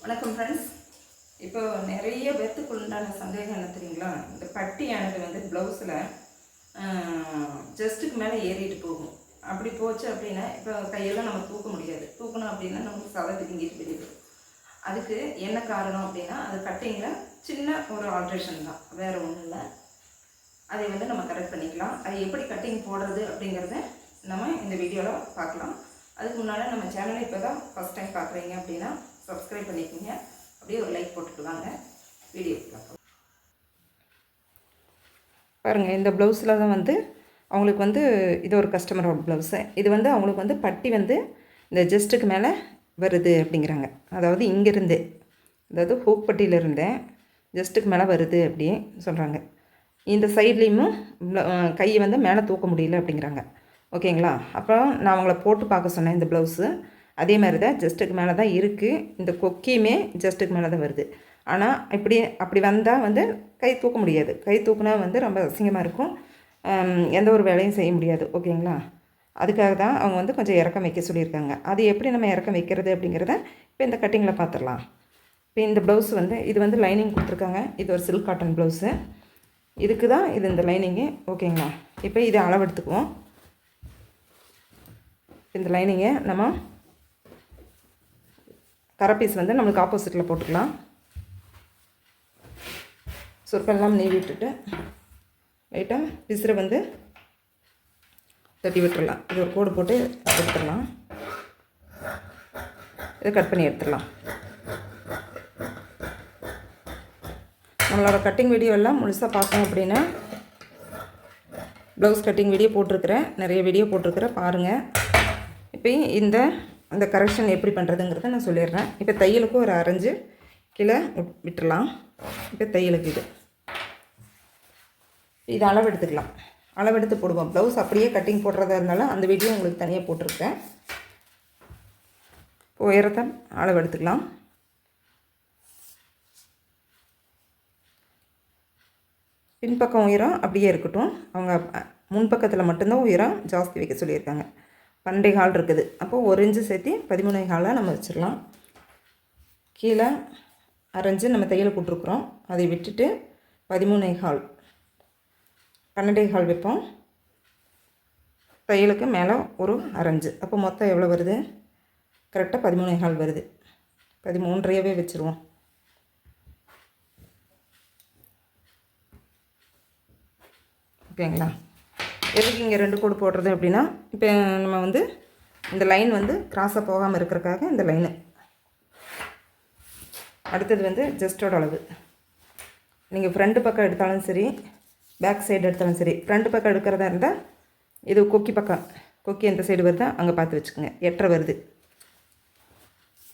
வணக்கம் ஃப்ரெண்ட்ஸ். இப்போ நிறைய பேர்த்துக்கு உண்டான சந்தேகம் என்ன தெரியுங்களா, இந்த பட்டியானது வந்து ப்ளவுஸில் ஜஸ்ட்டுக்கு மேலே ஏறிட்டு போகும். அப்படி போச்சு அப்படின்னா இப்போ கையெல்லாம் நம்ம தூக்க முடியாது. தூக்கணும் அப்படின்னா நமக்கு சதை பிதுங்கிட்டு போயிடுது. அதுக்கு என்ன காரணம் அப்படின்னா, அது கட்டிங்கில் சின்ன ஒரு ஆல்ட்ரேஷன் தான், வேறு ஒன்றும் இல்லை. அதை வந்து நம்ம கரெக்ட் பண்ணிக்கலாம். அது எப்படி கட்டிங் போடுறது அப்படிங்கிறத நம்ம இந்த வீடியோவில் பார்க்கலாம். அதுக்கு முன்னால் நம்ம சேனலை இப்போ தான் ஃபஸ்ட் டைம் பார்க்குறீங்க அப்படின்னா சப்ஸ்கிரைப் பண்ணிக்கோங்க. அப்படியே ஒரு லைக் போட்டுட்டு வாங்க. வீடியோ பாருங்கள். இந்த ப்ளவுஸில் தான் வந்து அவங்களுக்கு வந்து இது ஒரு கஸ்டமரோட ப்ளவுஸு. இது வந்து அவங்களுக்கு வந்து பட்டி வந்து இந்த ஜஸ்ட்டுக்கு மேலே வருது அப்படிங்கிறாங்க. அதாவது இங்கேருந்து, அதாவது ஹூக் பட்டியிலிருந்தேன் ஜஸ்ட்டுக்கு மேலே வருது அப்படி சொல்கிறாங்க. இந்த சைட்லேயும் கையை வந்து மேலே தூக்க முடியல அப்படிங்கிறாங்க. ஓகேங்களா? அப்புறம் நான் அவங்கள போட்டு பார்க்க சொன்னேன். இந்த ப்ளவுஸு அதே மாதிரி தான் ஜஸ்ட்டுக்கு மேலே தான் இருக்குது. இந்த கொக்கியுமே ஜஸ்ட்டுக்கு மேலே தான் வருது. ஆனால் அப்படி வந்தால் வந்து கை தூக்க முடியாது. கை தூக்குனா வந்து ரொம்ப அசிங்கமாக இருக்கும். எந்த ஒரு வேலையும் செய்ய முடியாது. ஓகேங்களா? அதுக்காக தான் அவங்க வந்து கொஞ்சம் இறக்கம் வைக்க சொல்லியிருக்காங்க. அது எப்படி நம்ம இறக்கம் வைக்கிறது அப்படிங்கிறத இப்போ இந்த கட்டிங்கில் பார்த்துடலாம். இப்போ இந்த ப்ளவுஸ் வந்து இது வந்து லைனிங் கொடுத்துருக்காங்க. இது ஒரு சில்க் காட்டன் ப்ளவுஸு. இதுக்கு தான் இது இந்த லைனிங்கு. ஓகேங்களா? இப்போ இதை அளவு எடுத்துக்குவோம். இந்த லைனிங்கை நம்ம கரை பீஸ் வந்து நம்மளுக்கு ஆப்போசிட்டில் போட்டுக்கலாம். சொற்கெல்லாம் நீவி விட்டுட்டு லைட்டாக பிசுரை வந்து தட்டி விட்டுடலாம். இது ஒரு கோடு போட்டு எடுத்துடலாம். இதை கட் பண்ணி எடுத்துடலாம். நம்மளோட கட்டிங் வீடியோ எல்லாம் முழுசாக பார்க்கணும் அப்படின்னா ப்ளவுஸ் கட்டிங் வீடியோ போட்டிருக்கிறேன், நிறைய வீடியோ போட்டிருக்கிறேன், பாருங்கள். இப்போ அந்த கரெக்ஷன் எப்படி பண்ணுறதுங்கிறத நான் சொல்லிடுறேன். இப்போ தையலுக்கு ஒரு அரைஞ்சு கீழே விட்டுடலாம். இப்போ தையலுக்கு இது அளவு எடுத்துக்கலாம். அளவெடுத்து போடுவோம். ப்ளவுஸ் அப்படியே கட்டிங் போடுறதா இருந்தாலும் அந்த வீடியோ உங்களுக்கு தனியாக போட்டிருக்கேன். உயரத்தை அளவு எடுத்துக்கலாம். பின்பக்கம் உயரம் அப்படியே இருக்கட்டும். அவங்க முன்பக்கத்தில் மட்டும்தான் உயரம் ஜாஸ்தி வைக்க சொல்லியிருக்காங்க. 12 கால் இருக்குது. அப்போது 1 இன்ச்சு சேர்த்து 13 காலாக நம்ம வச்சிடலாம். கீழே அரைஞ்சு நம்ம தையல் போட்டிருக்குறோம். அதை விட்டுட்டு 13 கால் 12 கால் வைப்போம். தையலுக்கு மேலே ஒரு அரைஞ்சு. அப்போ மொத்தம் எவ்வளோ வருது? கரெக்டாக 13 கால் வருது. 13.5 வச்சுருவோம். ஓகேங்களா? எதுக்கு இங்கே 2 கோடு போடுறது அப்படின்னா, இப்போ நம்ம வந்து இந்த லைன் வந்து கிராஸாக போகாமல் இருக்கிறக்காக இந்த லைனு. அடுத்தது வந்து ஜஸ்ட்டோட அளவு. நீங்கள் ஃப்ரண்ட்டு பக்கம் எடுத்தாலும் சரி, பேக் சைடு எடுத்தாலும் சரி, ஃப்ரண்ட்டு பக்கம் எடுக்கிறதா இருந்தால் இது கொக்கி பக்கம், கொக்கி எந்த சைடு வருதோ அங்கே பார்த்து வச்சுக்கோங்க. 8.5 வருது.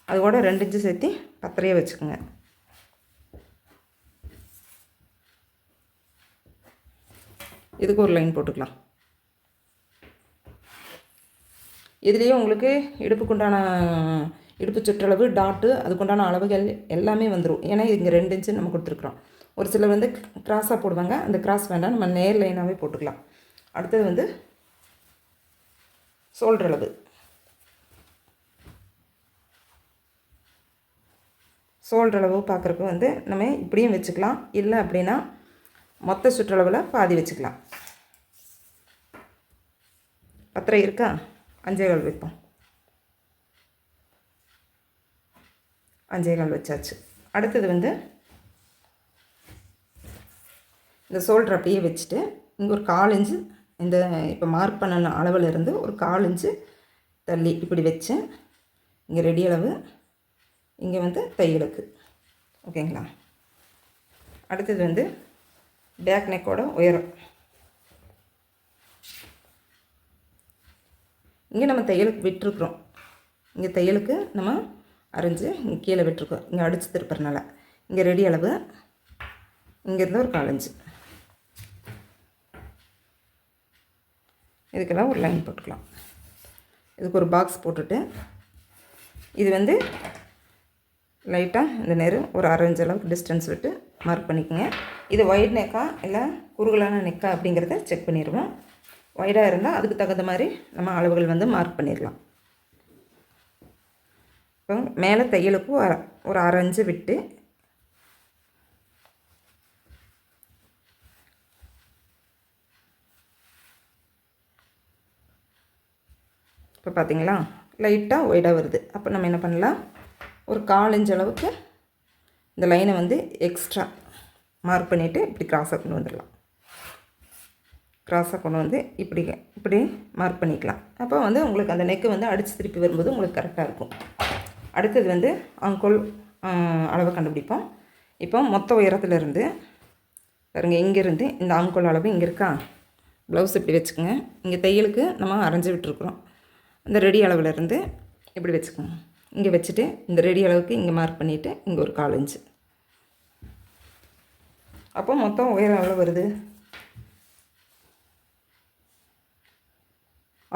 அது கூட 2 இன்ச்சு சேர்த்து 10.5 வச்சுக்கோங்க. இதுக்கு ஒரு லைன் போட்டுக்கலாம். இதுலேயே உங்களுக்கு இடுப்புக்குண்டான இடுப்பு சுற்றளவு, டாட்டு, அதுக்குண்டான அளவுகள் எல்லாமே வந்துடும். ஏன்னா இங்கே 2 இன்ச்சு நம்ம கொடுத்துருக்குறோம். ஒரு சிலர் வந்து கிராஸாக போடுவாங்க. அந்த கிராஸ் வேண்டாம், நம்ம நேர் லைனாகவே போட்டுக்கலாம். அடுத்தது வந்து ஷோல்டர் அளவு. ஷோல்டர் அளவு பார்க்குறக்கு வந்து நம்ம இப்படியும் வச்சுக்கலாம். இல்லை அப்படின்னா மொத்த சுற்றளவில் பாதி வச்சுக்கலாம். 10.5 இருக்கா? 5.25 வைப்போம். 5.25 வச்சாச்சு. அடுத்தது வந்து இந்த ஷோல்டர் அப்படியே வச்சுட்டு இங்கே ஒரு 1/4 இன்ச்சு இந்த இப்போ மார்க் பண்ண அளவில் இருந்து ஒரு 1/4 இன்ச்சு தள்ளி இப்படி வச்சு இங்கே ரெடி அளவு, இங்கே வந்து தையலுக்கு. ஓகேங்களா? அடுத்தது வந்து பேக் நெக்கோட உயரம். இங்கே நம்ம தையலுக்கு விட்டுருக்குறோம். இங்கே தையலுக்கு நம்ம அரைஞ்சு இங்கே கீழே விட்டுருக்கோம். இங்கே அடித்து திருப்புறனால இங்கே ரெடி அளவு, இங்கேருந்து ஒரு 1/4 இன்ச்சு. இதுக்கெல்லாம் ஒரு லைன் போட்டுக்கலாம். இதுக்கு ஒரு பாக்ஸ் போட்டுட்டு இது வந்து லைட்டாக இந்த நேரம் ஒரு 1/2 இன்ச் அளவுக்கு டிஸ்டன்ஸ் விட்டு மார்க் பண்ணிக்கோங்க. இது ஒயிட் நெக்கா இல்லை குறுகலான நெக்கா அப்படிங்கிறத செக் பண்ணிடுவோம். ஒய்டாக இருந்தால் அதுக்கு தகுந்த மாதிரி நம்ம அளவுகள் வந்து மார்க் பண்ணிடலாம். இப்போ மேலே தையலுக்கு ஒரு அரை இன்ச்சு விட்டு இப்போ பார்த்தீங்களா லைட்டாக ஒய்டாக வருது. அப்போ நம்ம என்ன பண்ணலாம், ஒரு 1/4 இன்ச் அளவுக்கு இந்த லைனை வந்து எக்ஸ்ட்ரா மார்க் பண்ணிவிட்டு இப்படி க்ராஸாக கொண்டு வந்துடலாம். க்ராஸாக கொண்டு வந்து இப்படி மார்க் பண்ணிக்கலாம். அப்போ வந்து உங்களுக்கு அந்த நெக்கு வந்து அடித்து திருப்பி வரும்போது உங்களுக்கு கரெக்டாக இருக்கும். அடுத்தது வந்து ஆங்கோல் அளவை கண்டுபிடிப்போம். இப்போ மொத்த உயரத்துலேருந்து பாருங்கள், இங்கேருந்து இந்த ஆங்கோல் அளவு இங்கே இருக்கா, ப்ளவுஸ் இப்படி வச்சுக்கோங்க. இங்கே தையலுக்கு நம்ம அரைஞ்சி விட்டுருக்குறோம். இந்த ரெடி அளவுலேருந்து இப்படி வச்சுக்கோங்க. இங்கே வச்சுட்டு இந்த ரெடி அளவுக்கு இங்கே மார்க் பண்ணிவிட்டு இங்கே ஒரு 1/4 இன்ச்சு. அப்போ மொத்தம் உயரம் எவ்வளோ வருது,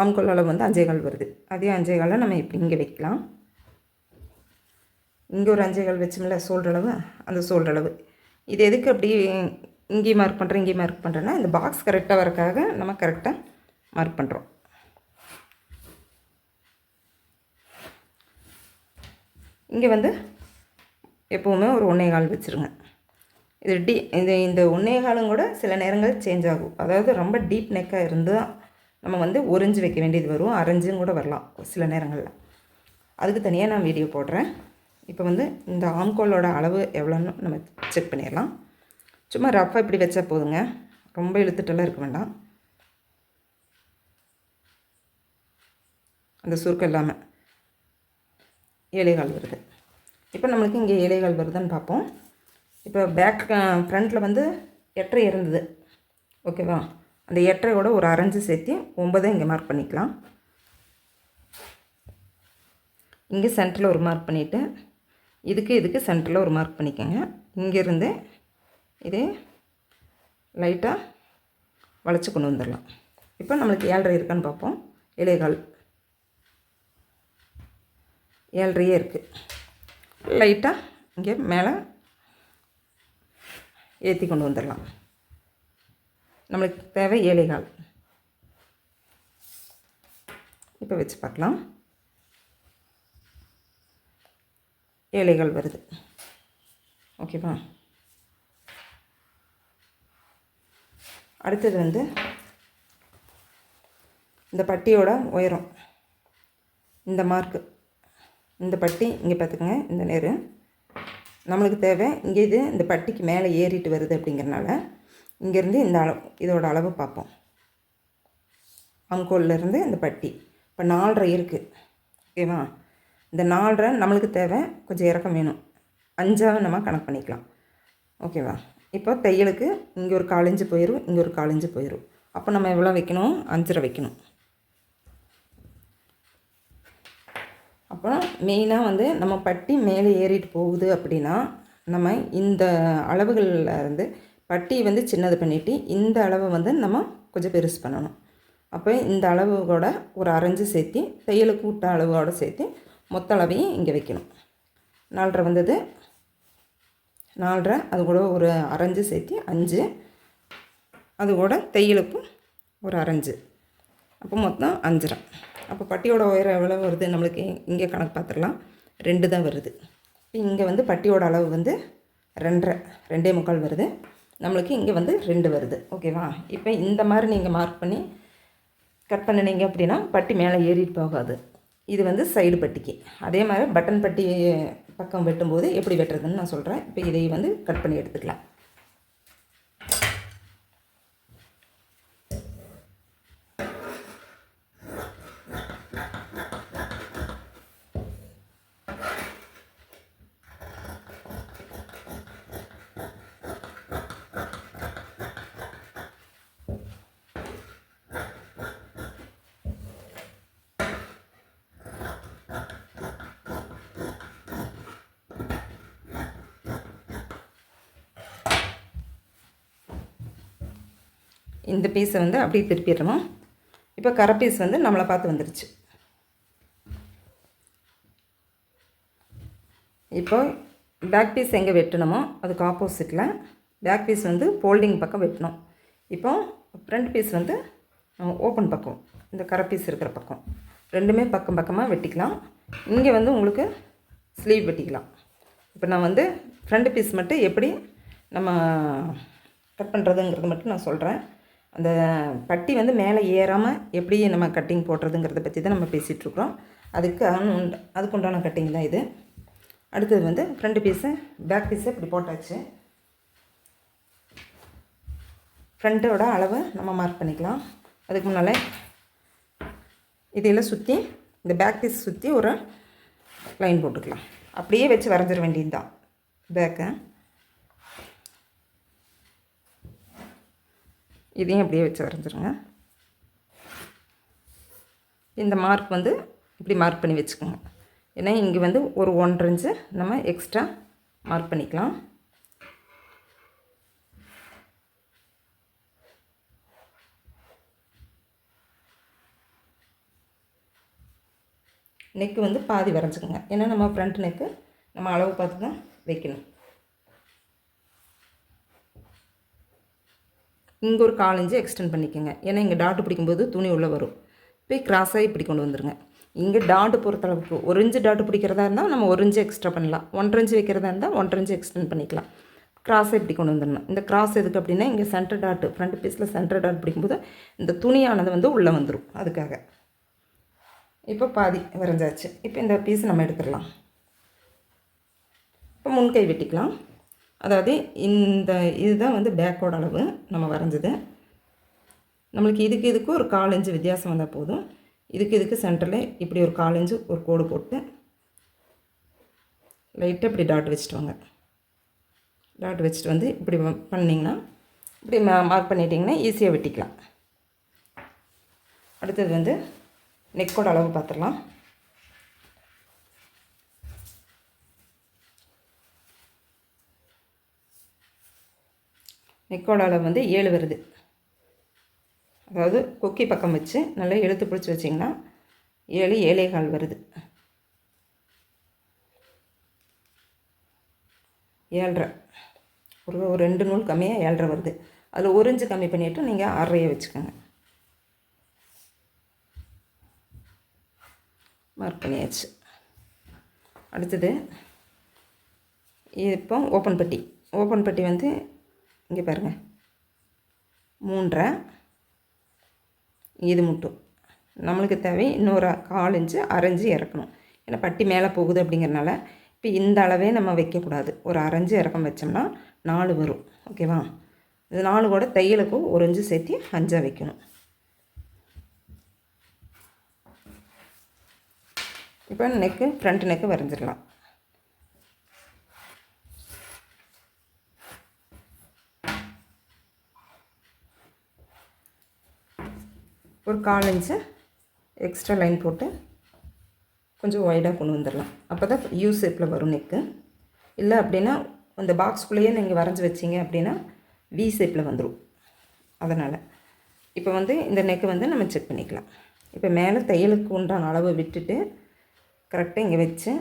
ஆம்கோல் அளவு வந்து 5.25 வருது. அதே 5.25 நம்ம இப்படி இங்கே வைக்கலாம். இங்கே ஒரு 5.25 வச்சோம்ல ஷோல்டர் அளவு, அந்த ஷோல்டர் அளவு. இது எதுக்கு அப்படி இங்கேயும் மார்க் பண்ணுறேன் இங்கேயும் மார்க் பண்ணுறேன்னா, இந்த பாக்ஸ் கரெக்டாக வரக்காக நம்ம கரெக்டாக மார்க் பண்ணுறோம். இங்கே வந்து எப்போவுமே ஒரு 1.25 வச்சுருங்க. இது இந்த 1.25 கூட சில நேரங்கள் சேஞ்ச் ஆகும். அதாவது ரொம்ப டீப் நெக்காக இருந்தால் நம்ம வந்து 1 இன்ச்சு வைக்க வேண்டியது வரும், 1/2 இன்ச்சும் கூட வரலாம் சில நேரங்களில். அதுக்கு தனியாக நான் வீடியோ போடுறேன். இப்போ வந்து இந்த ஆம்கோலோட அளவு எவ்வளோன்னு நம்ம செக் பண்ணிடலாம். சும்மா ரஃப்பாக இப்படி வச்சா போதுங்க, ரொம்ப இழுத்துட்டெல்லாம் இருக்க வேண்டாம். அந்த சுருக்கம் இல்லாமல் 7.25 வருது. இப்போ நம்மளுக்கு இங்கே 7.25 வருதுன்னு பார்ப்போம். இப்போ ஃப்ரண்ட்டில் வந்து 8.5 இருந்தது, ஓகேவா? அந்த 8.5யோட ஒரு 1/2 இன்ச்சு சேர்த்து 9 இங்கே மார்க் பண்ணிக்கலாம். இங்கே சென்டரில் ஒரு மார்க் பண்ணிவிட்டு இதுக்கு சென்டரில் ஒரு மார்க் பண்ணிக்கோங்க. இங்கேருந்து இதே லைட்டாக வளைச்சி கொண்டு வந்துடலாம். இப்போ நம்மளுக்கு 7.5 இருக்கான்னு பார்ப்போம். 7.25 இருக்குது. லைட்டாக இங்கே மேலே ஏற்றி கொண்டு வந்துடலாம். நம்மளுக்கு தேவை 7.25. இப்போ வச்சு பார்க்கலாம். 7.25 வருது, ஓகேவா? அடுத்தது வந்து இந்த பட்டியோட உயரம், இந்த மார்க்கு, இந்த பட்டி இங்கே பார்த்துக்கோங்க. இந்த நேரு நம்மளுக்கு தேவை. இங்கே இந்த பட்டிக்கு மேலே ஏறிட்டு வருது அப்படிங்கிறனால இங்கேருந்து இந்த இதோட அளவு பார்ப்போம். ஆம்கோல்லேருந்து இந்த பட்டி இப்போ 4.5 இருக்குது, ஓகேவா? இந்த 4.5 நம்மளுக்கு தேவை, கொஞ்சம் இறக்கம் வேணும். 5ஆக நம்ம கணக்கு பண்ணிக்கலாம், ஓகேவா? இப்போ தையலுக்கு இங்கே ஒரு 1/4 இன்ச்சு போயிடும், இங்கே ஒரு 1/4 இன்ச்சு போயிடும். அப்போ நம்ம எவ்வளோ வைக்கணும், 5.5 வைக்கணும். அப்புறம் மெயினாக வந்து நம்ம பட்டி மேலே ஏறிட்டு போகுது அப்படின்னா நம்ம இந்த அளவுகளில் இருந்து பட்டி வந்து சின்னது பண்ணிவிட்டு இந்த அளவை வந்து நம்ம கொஞ்சம் பெருசு பண்ணணும். அப்போ இந்த அளவு கூட ஒரு 1/2 இன்ச்சு சேர்த்து தையலுக்கு விட்ட அளவோடு சேர்த்து மொத்த அளவையும் இங்கே வைக்கணும். 4.5 வந்தது, 4.5 அது கூட ஒரு 1/2 இன்ச்சு சேர்த்து 5, அது கூட தையலுக்கும் ஒரு 1/2 இன்ச்சு, அப்போ மொத்தம் 5.5. அப்போ பட்டியோட உயரம் எவ்வளோ வருது நம்மளுக்கு இங்கே கணக்கு பார்த்துடலாம். 2 தான் வருது. இங்கே வந்து பட்டியோட அளவு வந்து 2.5, 2.25 வருது. நம்மளுக்கு இங்கே வந்து 2 வருது, ஓகேவா? இப்போ இந்த மாதிரி நீங்கள் மார்க் பண்ணி கட் பண்ணினீங்க அப்படின்னா பட்டி மேலே ஏறிட்டு போகாது. இது வந்து சைடு பட்டிக்கு. அதே மாதிரி பட்டன் பட்டி பக்கம் வெட்டும்போது எப்படி வெட்டுறதுன்னு நான் சொல்கிறேன். இப்போ இதை வந்து கட் பண்ணி எடுத்துக்கலாம். இந்த பீஸை வந்து அப்படியே திருப்பிடணும். இப்போ கரை பீஸ் வந்து நம்மளை பார்த்து வந்துருச்சு. இப்போ பேக் பீஸ் எங்கே வெட்டணுமோ அதுக்கு ஆப்போசிட்டில் பேக் பீஸ் வந்து ஃபோல்டிங் பக்கம் வெட்டணும். இப்போ ஃப்ரண்ட் பீஸ் வந்து ஓப்பன் பக்கம், இந்த கரை பீஸ் இருக்கிற பக்கம், ரெண்டுமே பக்கம் பக்கமாக வெட்டிக்கலாம். இங்கே வந்து உங்களுக்கு ஸ்லீவ் வெட்டிக்கலாம். இப்போ நான் வந்து ஃப்ரண்ட் பீஸ் மட்டும் எப்படி நம்ம கட் பண்ணுறதுங்கிறது மட்டும் நான் சொல்கிறேன். அந்த பட்டி வந்து மேலே ஏறாமல் எப்படி நம்ம கட்டிங் போடுறதுங்கிறத பற்றி தான் நம்ம பேசிகிட்ருக்குறோம். அதுக்கு உண்டான கட்டிங் தான் இது. அடுத்தது வந்து ஃப்ரண்ட் பீஸு பேக் பீஸு இப்படி போட்டாச்சு. ஃப்ரண்ட்டோட அளவை நம்ம மார்க் பண்ணிக்கலாம். அதுக்கு முன்னால் இதையெல்லாம் சுற்றி இந்த பேக் பீஸ் சுற்றி ஒரு லைன் போட்டுக்கலாம். அப்படியே வச்சு வரைஞ்சிட வேண்டியது தான் பேக்கை. இதையும் அப்படியே வச்சு வரைஞ்சிருங்க. இந்த மார்க் வந்து இப்படி மார்க் பண்ணி வச்சுக்கோங்க. ஏன்னா இங்கே வந்து ஒரு 1.5 இன்ச்சு நம்ம எக்ஸ்ட்ரா மார்க் பண்ணிக்கலாம். நெக்கு வந்து பாதி வரைஞ்சிக்கோங்க. ஏன்னா நம்ம ஃப்ரண்ட் நெக்கு நம்ம அளவு பார்த்து தான் வைக்கணும். இங்கே ஒரு 1/4 இன்ச்சு எக்ஸ்டெண்ட் பண்ணிக்கோங்க. ஏன்னா இங்கே டாட்டு பிடிக்கும்போது துணி உள்ளே வரும். போய் கிராஸாக இப்படி கொண்டு வந்துடுங்க. இங்கே டாட்டு பொறுத்தளவுக்கு 1 இன்ச்சு டாட்டு பிடிக்கிறதா இருந்தால் நம்ம 1 இன்ச்சு எக்ஸ்ட்ரா பண்ணலாம். 1.5 இன்ச்சு வைக்கிறதா இருந்தால் 1.5 இன்ச்சு எக்ஸ்டெண்ட் பண்ணிக்கலாம். கிராஸை இப்படி கொண்டு வந்துடணும். இந்த கிராஸ் எதுக்கு அப்படின்னா இங்கே சென்டர் டாட்டு ஃப்ரண்ட் பீஸில் சென்டர் டாட் பிடிக்கும்போது இந்த துணியானது வந்து உள்ளே வந்துடும். அதுக்காக இப்போ பாதி வரைஞ்சாச்சு. இப்போ இந்த பீஸ் நம்ம எடுத்துடலாம். இப்போ முன்கை வெட்டிக்கலாம். அதாவது இந்த இதுதான் வந்து பேக்கோட அளவு நம்ம வரைஞ்சது. நம்மளுக்கு இதுக்கு ஒரு 1/4 இன்ச்சு வித்தியாசம் வந்தால் போதும். இதுக்கு சென்டரில் இப்படி ஒரு 1/4 இன்ச்சு ஒரு கோடு போட்டு லைட்டாக இப்படி டாட் வச்சுட்டு வாங்க. டாட் வச்சுட்டு வந்து இப்படி பண்ணிங்கன்னா இப்படி மார்க் பண்ணிட்டிங்கன்னா ஈஸியாக வெட்டிக்கலாம். அடுத்தது வந்து நெக்கோட அளவு பார்த்துடலாம். நெக்கோட அளவு வந்து 7 வருது. அதாவது கொக்கி பக்கம் வச்சு நல்லா இழுத்து பிடிச்சி வச்சிங்கன்னா 7 7.25 வருது. 7.5 ஒரு 2 நூல் கம்மியாக 7.5 வருது. அதில் 1 இன்ச்சு கம்மி பண்ணிவிட்டு நீங்கள் 6.5 வச்சுக்கோங்க. மார்க் பண்ணியாச்சு. அடுத்தது இப்போ ஓப்பன் பட்டி வந்து இங்கே பாருங்கள் 3.5 இது மட்டும் நம்மளுக்கு தேவை. இன்னொரு 1/4 இன்ச்சு 1/2 இன்ச்சு இறக்கணும். ஏன்னா பட்டி மேலே போகுது அப்படிங்கிறனால இப்போ இந்த அளவே நம்ம வைக்கக்கூடாது. ஒரு 1/2 இன்ச்சு இறக்கம் வச்சோம்னா 4 வரும். ஓகேவா? இது 4 கூட தையலுக்கும் 1 இன்ச்சு சேர்த்து 5 வைக்கணும். இப்போ நெக்கு ஃப்ரண்ட் நெக்கு வரைஞ்சிடலாம். ஒரு 1/4 இன்ச்சு எக்ஸ்ட்ரா லைன் போட்டு கொஞ்சம் ஒய்டாக கொண்டு வந்துடலாம். அப்போ தான் யூ ஷேப்பில் வரும் நெக்கு. இல்லை அப்படின்னா அந்த பாக்ஸ்குள்ளேயே நீங்கள் வரைஞ்சி வச்சிங்க அப்படின்னா வி ஷேப்பில் வந்துடும். அதனால் இப்போ வந்து இந்த நெக்கு வந்து நம்ம செக் பண்ணிக்கலாம். இப்போ மேலே தையலுக்கு உண்டான அளவை விட்டுட்டு கரெக்டாக இங்கே வச்சு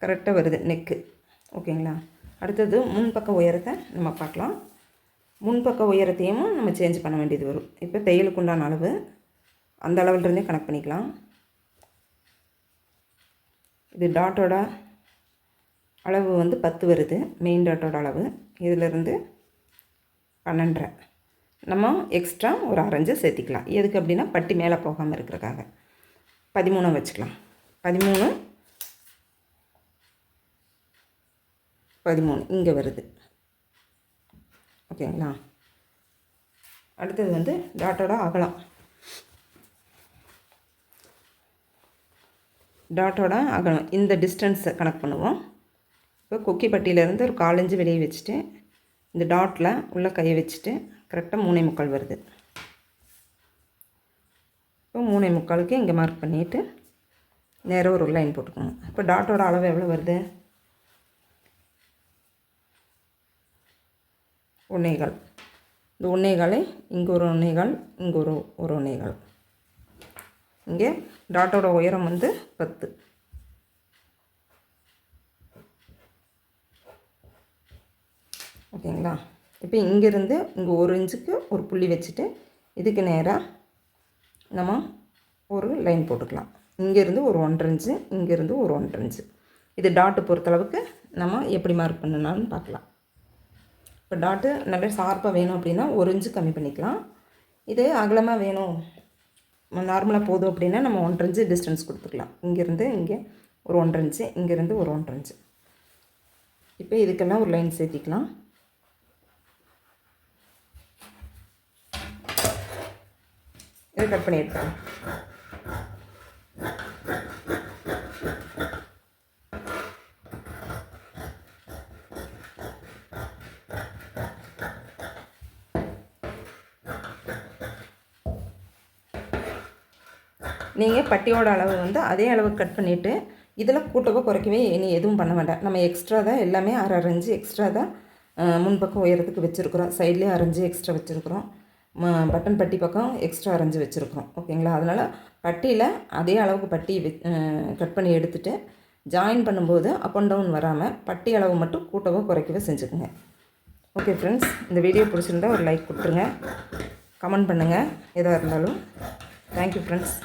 கரெக்டாக வருது நெக்கு. ஓகேங்களா? அடுத்தது முன்பக்க உயரத்தை நம்ம பார்க்கலாம். முன்பக்க உயரத்தையும் நம்ம சேஞ்ச் பண்ண வேண்டியது வரும். இப்போ தையலுக்கு உண்டான அளவு அந்த அளவுலேருந்தே கணக்கு பண்ணிக்கலாம். இது டாட்டோட அளவு வந்து 10 வருது. மெயின் டாட்டோட அளவு இதிலேருந்து 12.5 நம்ம எக்ஸ்ட்ரா ஒரு 1/2 இன்ச்சு சேர்த்திக்கலாம். எதுக்கு அப்படின்னா பட்டி மேலே போகாமல் இருக்கிறக்காக 13 வச்சுக்கலாம். 13 இங்கே வருது. ஓகேங்களா? அடுத்தது வந்து டாட்டோட அகலம். இந்த டிஸ்டன்ஸை கணக்கு பண்ணுவோம். இப்போ கொக்கி பட்டியிலேருந்து ஒரு 1/4 இன்ச்சு வெளியே வச்சுட்டு இந்த டாட்டில் உள்ள கையை வச்சுட்டு கரெக்டாக 3.25 வருது. இப்போ 3.25க்கு இங்கே மார்க் பண்ணிவிட்டு நேராக ஒரு லைன் போட்டுக்கோங்க. இப்போ டாட்டோட அளவு எவ்வளோ வருது? 1.25. இந்த 1.25 இங்கே ஒரு 1.25 இங்கே ஒரு 1.25. இங்கே டாட்டோட உயரம் வந்து 10. ஓகேங்களா? இப்போ இங்கேருந்து இங்கே 1 இன்ச்சுக்கு ஒரு புள்ளி வச்சுட்டு இதுக்கு நேராக நம்ம ஒரு லைன் போட்டுக்கலாம். இங்கேருந்து ஒரு 1.5 இன்ச்சு, இங்கேருந்து ஒரு 1.5 இன்ச்சு. இது டாட்டு பொறுத்தளவுக்கு நம்ம எப்படி மார்க் பண்ணனாலும் பார்க்கலாம். இப்போ டாட்டு நல்லா ஷார்ப்பாக வேணும் அப்படின்னா 1 இன்ச்சு கம்மி பண்ணிக்கலாம். இது அகலமாக வேணும் நார்மலாக போதும் அப்படின்னா நம்ம 1.5 இன்ச்சு டிஸ்டன்ஸ் கொடுத்துக்கலாம். இங்கேருந்து இங்கே ஒரு 1.5 இன்ச்சு, இங்கேருந்து ஒரு 1.5 இன்ச்சு. இப்போ இதுக்கெல்லாம் ஒரு லைன் சேர்த்திக்கலாம். இதை கட் பண்ணி எடுத்துக்கலாம். நீங்கள் பட்டியோட அளவு வந்து அதே அளவு கட் பண்ணிவிட்டு இதில் கூட்டவோ குறைக்கவே இனி எதுவும் பண்ண வேண்டாம். நம்ம எக்ஸ்ட்ரா தான் எல்லாமே 1/2 இன்ச்சு எக்ஸ்ட்ரா தான் முன்பக்கம் உயரத்துக்கு வச்சுருக்குறோம். சைட்லேயே 1/2 இன்ச்சு எக்ஸ்ட்ரா வச்சுருக்குறோம். பட்டன் பட்டி பக்கம் எக்ஸ்ட்ரா 1/2 இன்ச்சு வச்சுருக்குறோம். ஓகேங்களா? அதனால் பட்டியில் அதே அளவுக்கு பட்டி கட் பண்ணி எடுத்துகிட்டு ஜாயின் பண்ணும்போது அப் அண்ட் டவுன் வராமல் பட்டி அளவு மட்டும் கூட்டவோ குறைக்கவோ செஞ்சுக்குங்க. ஓகே ஃப்ரெண்ட்ஸ், இந்த வீடியோ பிடிச்சிருந்தா ஒரு லைக் கொடுத்துருங்க, கமெண்ட் பண்ணுங்கள் எதாக இருந்தாலும். Thank you friends.